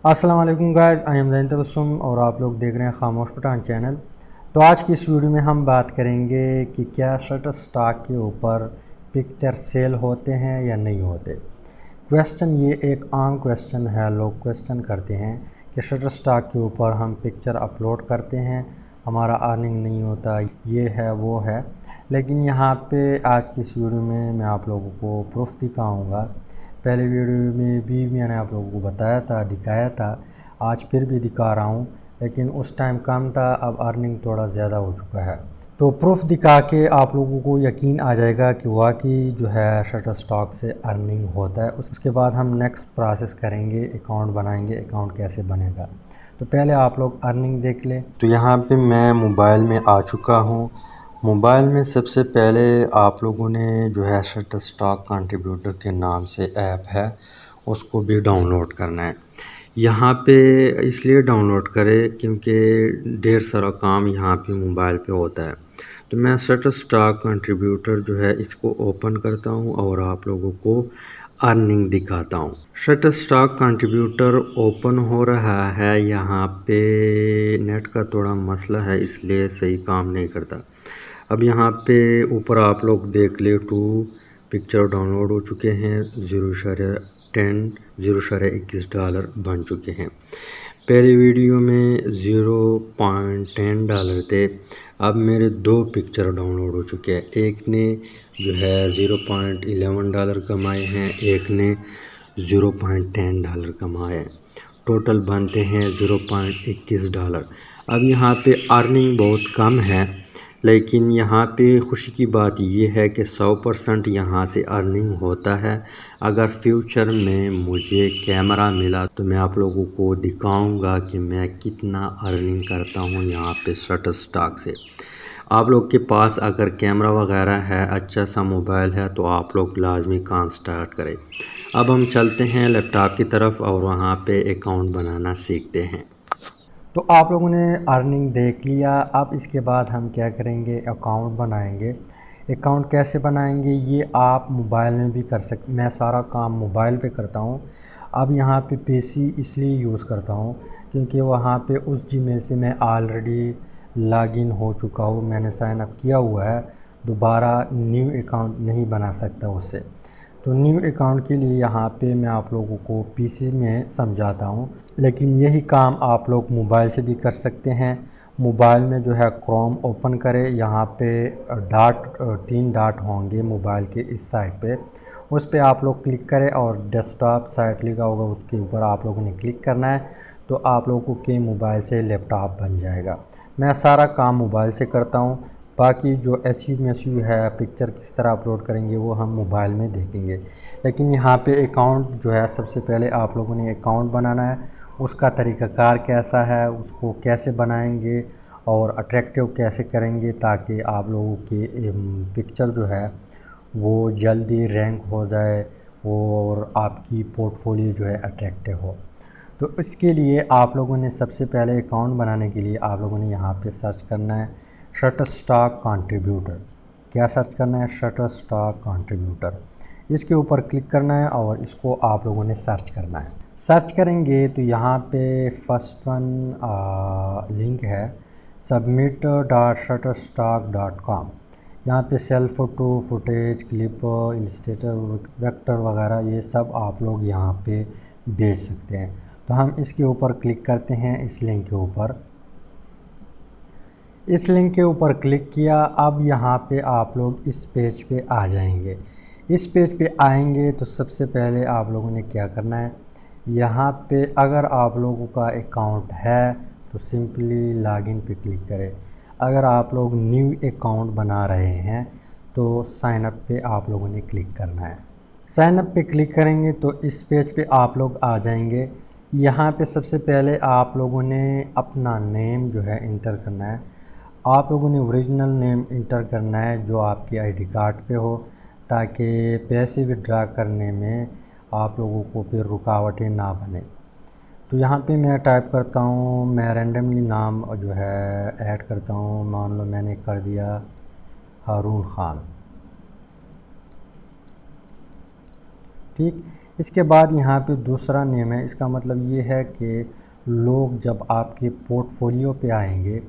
अस्सलाम वालेकुम guys, I am ज़ैन तबस्सुम और आप लोग देख रहे हैं खामोश पठान चैनल। तो आज की इस वीडियो में हम बात करेंगे कि क्या शटरस्टॉक के ऊपर पिक्चर सेल होते हैं या नहीं होते। क्वेश्चन ये एक आम क्वेश्चन है, लोग क्वेश्चन करते हैं कि शटरस्टॉक के ऊपर हम पिक्चर अपलोड करते हैं, हमारा अर्निंग नहीं होता, ये है वो है। लेकिन यहाँ पे आज की इस वीडियो में मैं आप लोगों को प्रूफ दिखाऊंगा। पहले वीडियो में भी मैंने आप लोगों को बताया था, दिखाया था, आज फिर भी दिखा रहा हूँ, लेकिन उस टाइम कम था, अब अर्निंग थोड़ा ज़्यादा हो चुका है। तो प्रूफ दिखा के आप लोगों को यकीन आ जाएगा कि वाकई जो है शटरस्टॉक से अर्निंग होता है। उसके बाद हम नेक्स्ट प्रोसेस करेंगे, अकाउंट बनाएंगे। अकाउंट कैसे बनेगा तो पहले आप लोग अर्निंग देख लें। तो यहाँ पे मैं मोबाइल में आ चुका हूँ। मोबाइल में सबसे पहले आप लोगों ने जो है शटरस्टॉक कंट्रीब्यूटर के नाम से ऐप है, उसको भी डाउनलोड करना है। यहाँ पे इसलिए डाउनलोड करें क्योंकि ढेर सारा काम यहाँ पे मोबाइल पे होता है। तो मैं शटरस्टॉक कंट्रीब्यूटर जो है इसको ओपन करता हूँ और आप लोगों को अर्निंग दिखाता हूँ। शटरस्टॉक कंट्रीब्यूटर ओपन हो रहा है। यहाँ पे नेट का थोड़ा मसला है इसलिए सही काम नहीं करता। अब यहाँ पे ऊपर आप लोग देख ले, 2 पिक्चर डाउनलोड हो चुके हैं, 0.21 डॉलर बन चुके हैं। पहले वीडियो में 0.10 डॉलर थे, अब मेरे 2 पिक्चर डाउनलोड हो चुके हैं। एक ने जो है 0.11 डॉलर कमाए हैं, एक ने 0.10 डॉलर कमाए। टोटल बनते हैं 0.21 डॉलर। अब यहाँ पे अर्निंग बहुत कम है, लेकिन यहाँ पे खुशी की बात ये है कि 100% यहाँ से अर्निंग होता है। अगर फ्यूचर में मुझे कैमरा मिला तो मैं आप लोगों को दिखाऊंगा कि मैं कितना अर्निंग करता हूँ यहाँ पे शटरस्टॉक से। आप लोग के पास अगर कैमरा वगैरह है, अच्छा सा मोबाइल है, तो आप लोग लाजमी काम स्टार्ट करें। अब हम चलते हैं लैपटॉप की तरफ और वहाँ पे अकाउंट बनाना सीखते हैं। तो आप लोगों ने अर्निंग देख लिया। अब इसके बाद हम क्या करेंगे, अकाउंट बनाएंगे। अकाउंट कैसे बनाएंगे ये आप मोबाइल में भी कर सकते। मैं सारा काम मोबाइल पे करता हूँ। अब यहाँ पे पीसी इसलिए यूज़ करता हूँ क्योंकि वहाँ पे उस जीमेल से मैं ऑलरेडी लॉगिन हो चुका हूँ, मैंने साइन अप किया हुआ है। दोबारा न्यू अकाउंट नहीं बना सकता उससे। तो न्यू अकाउंट के लिए यहाँ पे मैं आप लोगों को पीसी में समझाता हूँ, लेकिन यही काम आप लोग मोबाइल से भी कर सकते हैं। मोबाइल में जो है क्रोम ओपन करें, यहाँ पे डॉट 3 डॉट होंगे मोबाइल के इस साइड पे, उस पे आप लोग क्लिक करें और डेस्कटॉप साइट लिखा होगा उसके ऊपर आप लोगों ने क्लिक करना है। तो आप लोगों के मोबाइल से लैपटॉप बन जाएगा। मैं सारा काम मोबाइल से करता हूँ। बाकी जो एसयू है, पिक्चर किस तरह अपलोड करेंगे वो हम मोबाइल में देखेंगे। लेकिन यहाँ पे अकाउंट जो है सबसे पहले आप लोगों ने अकाउंट बनाना है। उसका तरीक़ाकार कैसा है, उसको कैसे बनाएंगे और अट्रैक्टिव कैसे करेंगे ताकि आप लोगों की पिक्चर जो है वो जल्दी रैंक हो जाए और आपकी पोर्टफोलियो जो है अट्रैक्टिव हो। तो इसके लिए आप लोगों ने सबसे पहले अकाउंट बनाने के लिए आप लोगों ने यहाँ पे सर्च करना है शटरस्टॉक कंट्रीब्यूटर। क्या सर्च करना है? Shutterstock contributor. इसके ऊपर क्लिक करना है और इसको आप लोगों ने सर्च करना है। सर्च करेंगे तो यहाँ पे फर्स्ट वन लिंक है submit.shutterstock.com। यहाँ पे self photo, footage, clip, Illustrator, vector वगैरह ये सब आप लोग यहाँ पे भेज सकते हैं। तो हम इसके ऊपर क्लिक करते हैं, इस लिंक के ऊपर। इस लिंक के ऊपर क्लिक किया। अब यहाँ पे आप लोग इस पेज पे आ जाएंगे। इस पेज पे आएंगे तो सबसे पहले आप लोगों ने क्या करना है, यहाँ पे अगर आप लोगों का अकाउंट है तो सिंपली लॉगिन पे क्लिक करें। अगर आप लोग न्यू अकाउंट बना रहे हैं तो साइन अप पे आप लोगों ने क्लिक करना है। साइन अप पे क्लिक करेंगे तो इस पेज पे आप लोग आ जाएंगे। यहाँ पे सबसे पहले आप लोगों ने अपना नेम जो है इंटर करना है। आप लोगों ने ओरिजिनल नेम इंटर करना है जो आपके आईडी कार्ड पे हो, ताकि पैसे विड्रा करने में आप लोगों को फिर रुकावटें ना बने। तो यहाँ पे मैं टाइप करता हूँ, मैं रैंडमली नाम जो है ऐड करता हूँ। मान लो मैंने कर दिया हारून ख़ान। ठीक, इसके बाद यहाँ पे दूसरा नेम है। इसका मतलब ये है कि लोग जब आपके पोर्टफोलियो पे आएंगे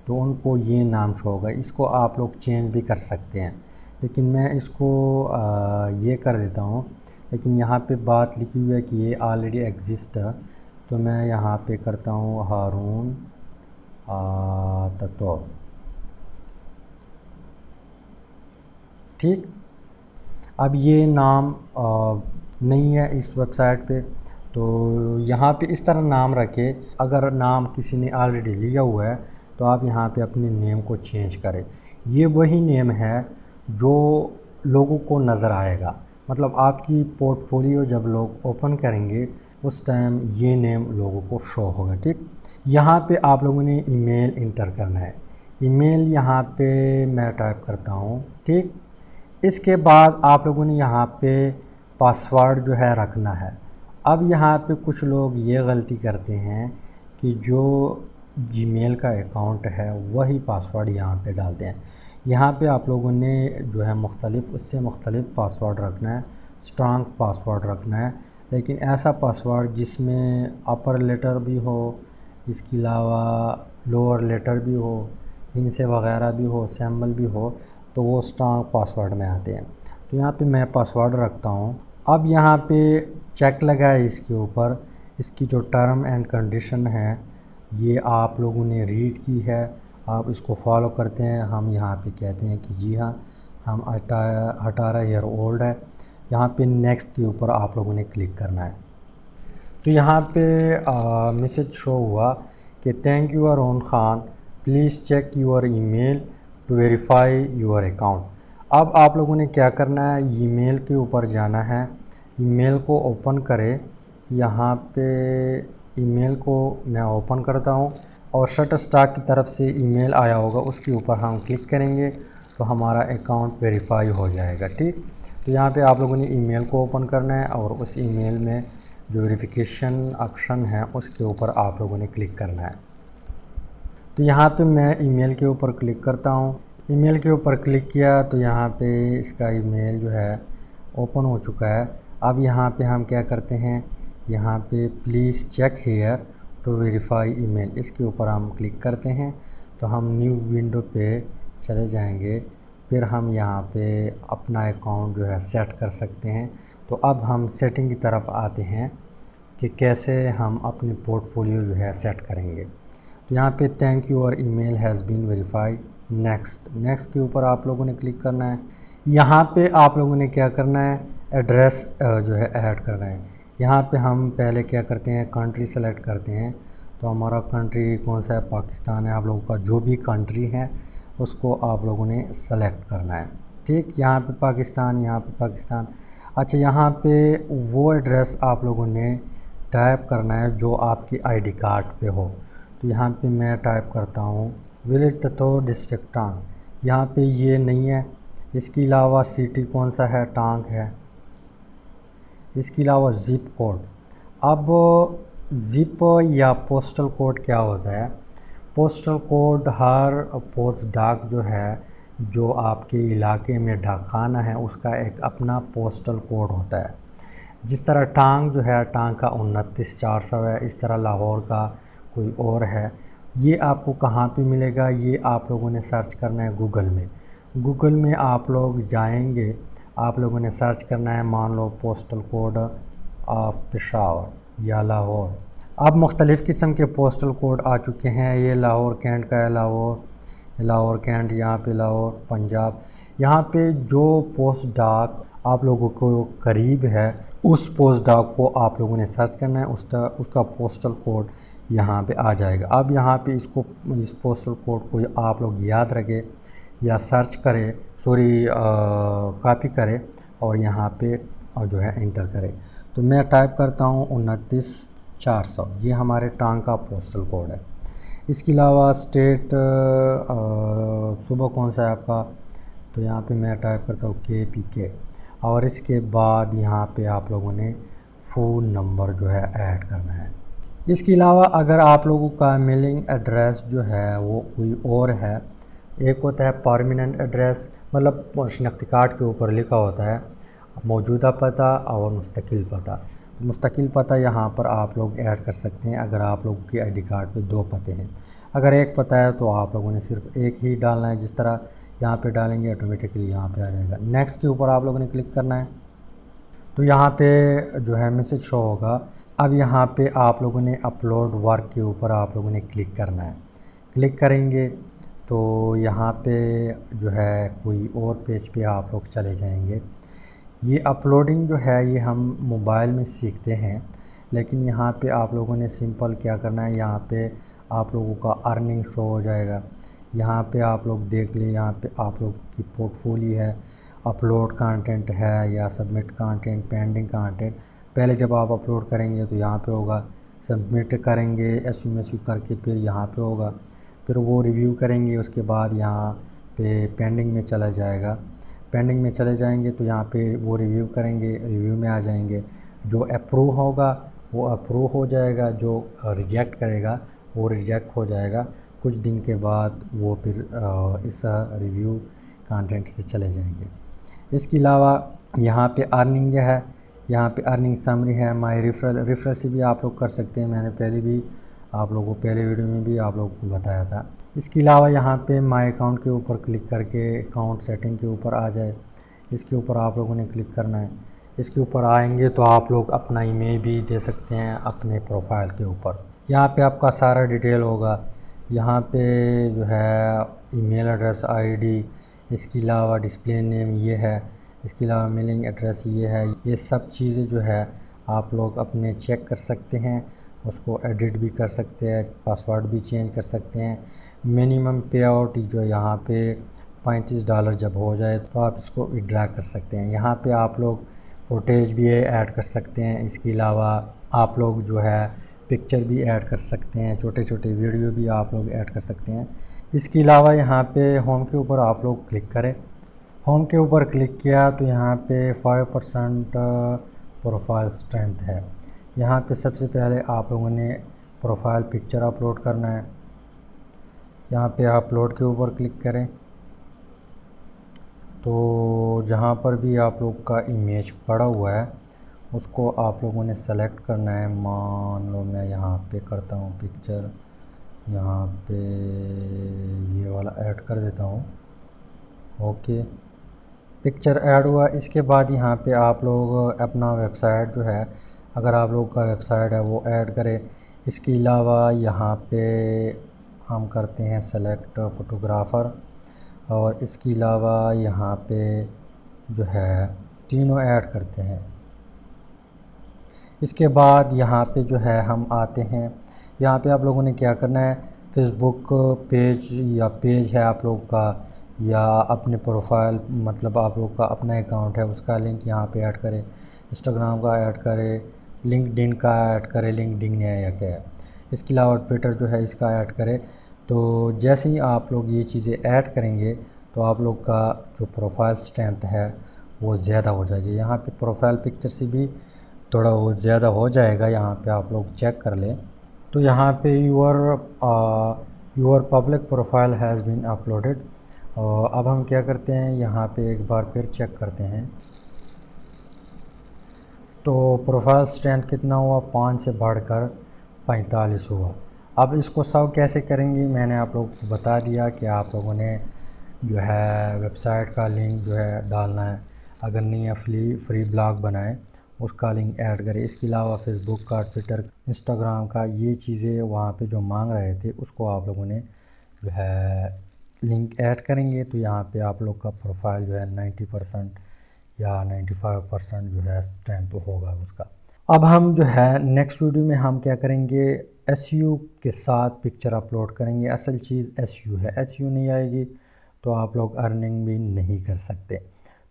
तो उनको ये नाम शो होगा। इसको आप लोग चेंज भी कर सकते हैं, लेकिन मैं इसको ये कर देता हूँ। लेकिन यहाँ पे बात लिखी हुई है कि ये ऑलरेडी एग्जिस्ट है, तो मैं यहाँ पे करता हूँ हारून ततौर। ठीक, अब ये नाम नहीं है इस वेबसाइट पे, तो यहाँ पे इस तरह नाम रखे। अगर नाम किसी ने ऑलरेडी लिया हुआ है तो आप यहाँ पे अपने नेम को चेंज करें। ये वही नेम है जो लोगों को नज़र आएगा, मतलब आपकी पोर्टफोलियो जब लोग ओपन करेंगे उस टाइम ये नेम लोगों को शो होगा। ठीक, यहाँ पे आप लोगों ने ईमेल इंटर करना है। ईमेल यहाँ पे मैं टाइप करता हूँ। ठीक, इसके बाद आप लोगों ने यहाँ पे पासवर्ड जो है रखना है। अब यहाँ पे कुछ लोग ये गलती करते हैं कि जो जीमेल का अकाउंट है वही पासवर्ड यहाँ पे डालते हैं। यहाँ पे आप लोगों ने जो है उससे मुख्तलिफ पासवर्ड रखना है, स्ट्रांग पासवर्ड रखना है, लेकिन ऐसा पासवर्ड जिसमें अपर लेटर भी हो, इसके अलावा लोअर लेटर भी हो, हिंसे वगैरह भी हो, सिंबल भी हो, तो वो स्ट्रांग पासवर्ड में आते हैं। तो यहाँ पे मैं पासवर्ड रखता हूँ। अब यहाँ पे चेक लगाए इसके ऊपर, इसकी जो टर्म एंड कंडीशन है ये आप लोगों ने रीड की है, आप इसको फॉलो करते हैं। हम यहाँ पे कहते हैं कि जी हाँ, हम 18 ईयर ओल्ड है। यहाँ पे नेक्स्ट के ऊपर आप लोगों ने क्लिक करना है। तो यहाँ पे मैसेज शो हुआ कि thank you Arun Khan, please check your email to verify your account. अब आप लोगों ने क्या करना है, ईमेल के ऊपर जाना है, ईमेल को ओपन करें। यहाँ पे ईमेल को मैं ओपन करता हूँ और शटरस्टॉक की तरफ से ईमेल आया होगा, उसके ऊपर हम क्लिक करेंगे तो हमारा अकाउंट वेरीफाई हो जाएगा। ठीक, तो यहाँ पे आप लोगों ने ईमेल को ओपन करना है और उस ईमेल में जो वेरिफिकेशन ऑप्शन है उसके ऊपर आप लोगों ने क्लिक करना है। तो यहाँ पे मैं ईमेल के ऊपर क्लिक करता हूँ। ईमेल के ऊपर क्लिक किया तो यहाँ पे इसका ईमेल जो है ओपन हो चुका है। अब यहाँ पे हम क्या करते हैं, यहाँ पे please check here to verify email, इसके ऊपर हम क्लिक करते हैं तो हम न्यू विंडो पे चले जाएंगे। फिर हम यहाँ पे अपना अकाउंट जो है सेट कर सकते हैं। तो अब हम सेटिंग की तरफ आते हैं कि कैसे हम अपनी पोर्टफोलियो जो है सेट करेंगे। तो यहाँ पे थैंक यू और email has been verified, next के ऊपर आप लोगों ने क्लिक करना है। यहाँ पे आप लोगों ने क्या करना है, एड्रेस जो है ऐड करना है। यहाँ पे हम पहले क्या करते हैं, कंट्री सेलेक्ट करते हैं। तो हमारा कंट्री कौन सा है, पाकिस्तान है। आप लोगों का जो भी कंट्री है उसको आप लोगों ने सेलेक्ट करना है। ठीक, यहाँ पे पाकिस्तान, यहाँ पे पाकिस्तान। अच्छा, यहाँ पे वो एड्रेस आप लोगों ने टाइप करना है जो आपकी आईडी कार्ड पे हो। तो यहाँ पे मैं टाइप करता हूँ विलेज ततौर, डिस्ट्रिक्ट टांग। यहाँ पे ये नहीं है। इसके अलावा सिटी कौन सा है, टांग है। इसके अलावा ज़िप कोड। अब ज़िप या पोस्टल कोड क्या होता है, पोस्टल कोड हर पोस्ट डाक जो है, जो आपके इलाके में डाकखाना है उसका एक अपना पोस्टल कोड होता है। जिस तरह टांग जो है, टांग का 29,400 है, इस तरह लाहौर का कोई और है। ये आपको कहाँ पे मिलेगा, ये आप लोगों ने सर्च करना है गूगल में। गूगल में आप लोग जाएंगे, आप लोगों ने सर्च करना है, मान लो पोस्टल कोड ऑफ पेशावर या लाहौर। अब मुख्तलिफ़ किस्म के पोस्टल कोड आ चुके हैं। ये लाहौर कैंट का है, लाहौर कैंट, यहाँ पे लाहौर पंजाब। यहाँ पे जो पोस्ट डाक आप लोगों को करीब है उस पोस्ट डाक को आप लोगों ने सर्च करना है, उसका पोस्टल कोड यहाँ पे आ जाएगा। अब यहाँ पे इस पोस्टल कोड को आप लोग याद रखें या सर्च करें, कॉपी करें और यहाँ पे जो है इंटर करें। तो मैं टाइप करता हूँ 29,400, ये हमारे टांग का पोस्टल कोड है। इसके अलावा स्टेट सुबह कौन सा है आपका, तो यहाँ पे मैं टाइप करता हूँ KPK। और इसके बाद यहाँ पे आप लोगों ने फ़ोन नंबर जो है ऐड करना है। इसके अलावा अगर आप लोगों का मेलिंग एड्रेस जो है वो कोई और है, एक होता है परमानेंट एड्रेस, मतलब शनाख्ती कार्ड के ऊपर लिखा होता है, मौजूदा पता और मुस्तकिल पता। मुस्तकिल पता यहाँ पर आप लोग ऐड कर सकते हैं अगर आप लोगों की आईडी कार्ड पे 2 पते हैं। अगर एक पता है तो आप लोगों ने सिर्फ एक ही डालना है, जिस तरह यहाँ पे डालेंगे ऑटोमेटिकली यहाँ पे आ जाएगा। नेक्स्ट के ऊपर आप लोगों ने क्लिक करना है तो यहाँ पे जो है मैसेज शो होगा। अब यहाँ पे आप लोगों ने अपलोड वर्क के ऊपर आप लोगों ने क्लिक करना है। क्लिक करेंगे तो यहाँ पे जो है कोई और पेज पे आप लोग चले जाएंगे। ये अपलोडिंग जो है ये हम मोबाइल में सीखते हैं, लेकिन यहाँ पे आप लोगों ने सिंपल क्या करना है, यहाँ पे आप लोगों का अर्निंग शो हो जाएगा। यहाँ पे आप लोग देख लें, यहाँ पे आप लोग की पोर्टफोलियो है, अपलोड कंटेंट है या सबमिट कंटेंट, पेंडिंग कंटेंट। पहले जब आप अपलोड करेंगे तो यहाँ पे होगा, सबमिट करेंगे एसएमएस करके फिर यहाँ पे होगा, फिर वो रिव्यू करेंगे, उसके बाद यहाँ पे पेंडिंग में चला जाएगा। पेंडिंग में चले जाएंगे तो यहाँ पे वो रिव्यू करेंगे, रिव्यू में आ जाएंगे। जो अप्रूव होगा वो अप्रूव हो जाएगा, जो रिजेक्ट करेगा वो रिजेक्ट हो जाएगा। कुछ दिन के बाद वो फिर इस रिव्यू कंटेंट से चले जाएंगे। इसके अलावा यहाँ पे अर्निंग है, यहाँ पे अर्निंग समरी है, माय रेफरल से भी आप लोग कर सकते हैं। मैंने पहले भी आप लोगों को पहले वीडियो में भी आप लोगों को बताया था। इसके अलावा यहाँ पे माय अकाउंट के ऊपर क्लिक करके अकाउंट सेटिंग के ऊपर आ जाए, इसके ऊपर आप लोगों ने क्लिक करना है। इसके ऊपर आएंगे तो आप लोग अपना ईमेल भी दे सकते हैं अपने प्रोफाइल के ऊपर। यहाँ पे आपका सारा डिटेल होगा। यहाँ पे जो है ईमेल एड्रेस, आईडी, इसके अलावा डिस्प्ले नेम ये है, इसके अलावा मेलिंग एड्रेस ये है। ये सब चीज़ें जो है आप लोग अपने चेक कर सकते हैं, उसको एडिट भी कर सकते हैं, पासवर्ड भी चेंज कर सकते हैं। मिनिमम पे आउट जो यहाँ पे $35 जब हो जाए तो आप इसको विड्रा कर सकते हैं। यहाँ पे आप लोग फुटेज भी ऐड कर सकते हैं। इसके अलावा आप लोग जो है पिक्चर भी ऐड कर सकते हैं, छोटे छोटे वीडियो भी आप लोग ऐड कर सकते हैं। इसके अलावा यहाँ पे होम के ऊपर आप लोग क्लिक करें। होम के ऊपर क्लिक किया तो यहाँ पे 5% प्रोफाइल स्ट्रेंथ है। यहाँ पे सबसे पहले आप लोगों ने प्रोफाइल पिक्चर अपलोड करना है। यहाँ पे अपलोड के ऊपर क्लिक करें तो जहाँ पर भी आप लोग का इमेज पड़ा हुआ है उसको आप लोगों ने सेलेक्ट करना है। मान लो मैं यहाँ पे करता हूँ पिक्चर, यहाँ पे ये वाला ऐड कर देता हूँ। ओके, पिक्चर ऐड हुआ। इसके बाद यहाँ पे आप लोग अपना वेबसाइट जो है, अगर आप लोग का वेबसाइट है वो ऐड करें। इसके अलावा यहाँ पे हम करते हैं सेलेक्ट फ़ोटोग्राफ़र, और इसके अलावा यहाँ पे जो है तीनों ऐड करते हैं। इसके बाद यहाँ पे जो है हम आते हैं, यहाँ पे आप लोगों ने क्या करना है, फेसबुक पेज या पेज है आप लोग का, या अपने प्रोफाइल मतलब आप लोग का अपना अकाउंट है उसका लिंक यहाँ पे ऐड करें। इंस्टाग्राम का ऐड करें, लिंक्डइन का ऐड करें, लिंक्डइन है या क्या है। इसके अलावा ट्विटर जो है इसका ऐड करें। तो जैसे ही आप लोग ये चीज़ें ऐड करेंगे तो आप लोग का जो प्रोफाइल स्ट्रेंथ है वो ज़्यादा हो जाएगी। यहाँ पे प्रोफाइल पिक्चर से भी थोड़ा वो ज़्यादा हो जाएगा, यहाँ पे आप लोग चेक कर लें। तो यहाँ पे your public profile has been uploaded. अब हम क्या करते हैं, यहाँ पे एक बार फिर चेक करते हैं। तो प्रोफाइल स्ट्रेंथ कितना हुआ, 5 से बढ़कर 45 हुआ। अब इसको सर्व कैसे करेंगे मैंने आप लोगों को बता दिया कि आप लोगों ने जो है वेबसाइट का लिंक जो है डालना है। अगर नहीं है फ्री ब्लॉग बनाएं, उसका लिंक ऐड करें। इसके अलावा फेसबुक का, ट्विटर, इंस्टाग्राम का, ये चीज़ें वहाँ पे जो मांग रहे थे उसको आप लोगों ने जो है लिंक ऐड करेंगे। तो यहाँ पे आप लोग का प्रोफाइल जो है 90% या 95% जो है स्ट्रेंथ होगा उसका। अब हम जो है नेक्स्ट वीडियो में हम क्या करेंगे, एसईओ के साथ पिक्चर अपलोड करेंगे। असल चीज़ एसईओ है, एसईओ नहीं आएगी तो आप लोग अर्निंग भी नहीं कर सकते।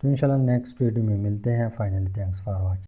तो इंशाल्लाह नेक्स्ट वीडियो में मिलते हैं। Finally thanks for watching.